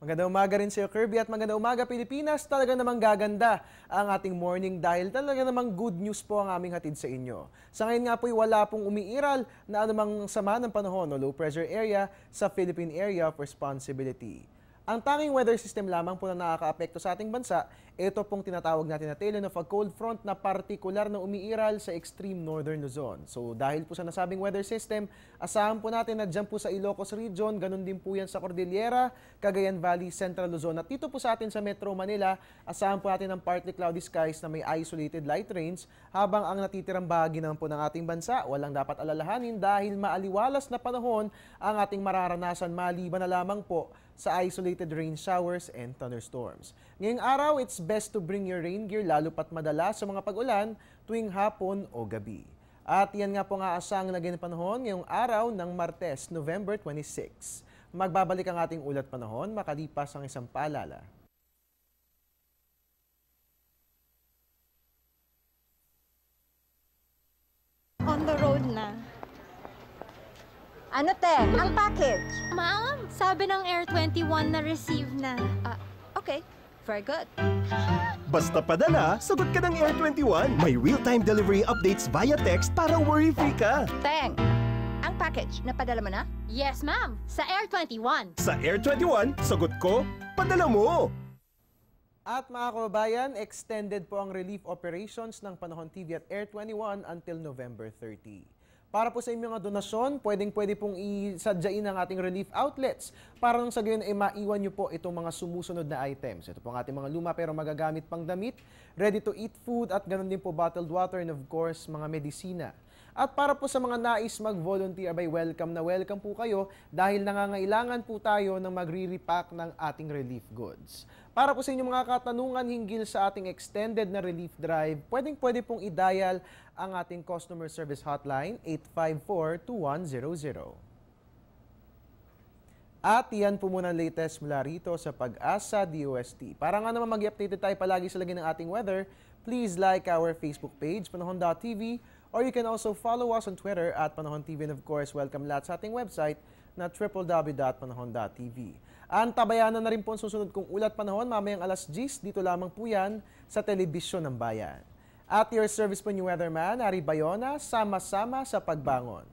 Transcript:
Magandang umaga rin sa iyo, Kirby, at magandang umaga, Pilipinas. Talaga namang gaganda ang ating morning dahil talaga namang good news po ang aming hatid sa inyo. Sa ngayon nga po'y wala pong umiiral na anumang sama ng panahon o low pressure area sa Philippine Area of Responsibility. Ang tanging weather system lamang po na nakakaapekto sa ating bansa, ito pong tinatawag natin na tail end of a cold front na partikular na umiiral sa extreme northern Luzon. So dahil po sa nasabing weather system, asahan po natin na dyan po sa Ilocos Region, ganun din po yan sa Cordillera, Cagayan Valley, Central Luzon. At dito po sa atin sa Metro Manila, asahan po natin ng partly cloudy skies na may isolated light rains, habang ang natitirang bahagi naman po ng ating bansa, walang dapat alalahanin dahil maaliwalas na panahon ang ating mararanasan maliban na lamang po sa isolated rain showers and thunderstorms. Ngayong araw, it's best to bring your rain gear lalo pat madalas sa mga pag-ulan tuwing hapon o gabi. At yan nga po nga asang naging panahon ngayong araw ng Martes, November 26. Magbabalik ang ating ulat panahon makalipas ang isang paalala. On the road na. Ano te? Ang package? Ma'am, sabi ng Air 21 na receive na. Okay. Very good. Basta padala, sagot ka ng Air 21. May real-time delivery updates via text para worry-free ka. Teng, ang package, napadala mo na? Yes, ma'am. Sa Air 21. Sa Air 21, sagot ko, padala mo. At mga kababayan, extended po ang relief operations ng Panahon TV at Air 21 until November 30. Para po sa inyong mga donasyon, pwede pong isadyain ang ating relief outlets para nang sa gayon ay maiwan nyo po itong mga sumusunod na items. Ito po ang ating mga luma pero magagamit pang damit, ready-to-eat food at ganoon din po bottled water and of course mga medisina. At para po sa mga nais mag-volunteer, welcome na welcome po kayo dahil nangangailangan po tayo ng magre-repack ng ating relief goods. Para po sa inyong mga katanungan hinggil sa ating extended na relief drive, pwede pong i-dial ang ating customer service hotline 854-2100. At yan po muna ang latest mula rito sa Pag-asa DOST. Para nga naman mag-update tayo palagi sa lagi ng ating weather, please like our Facebook page, Panahon.tv, or you can also follow us on Twitter at Panahon TV, and of course, welcome lahat sa ating website na www.panahon.tv. Antabayanan na rin po ang susunod kong ulat panahon mamayang alas 10, dito lamang po yan sa Telebisyon ng Bayan. At your service po new weatherman, Ari Bayona, sama-sama sa pagbangon.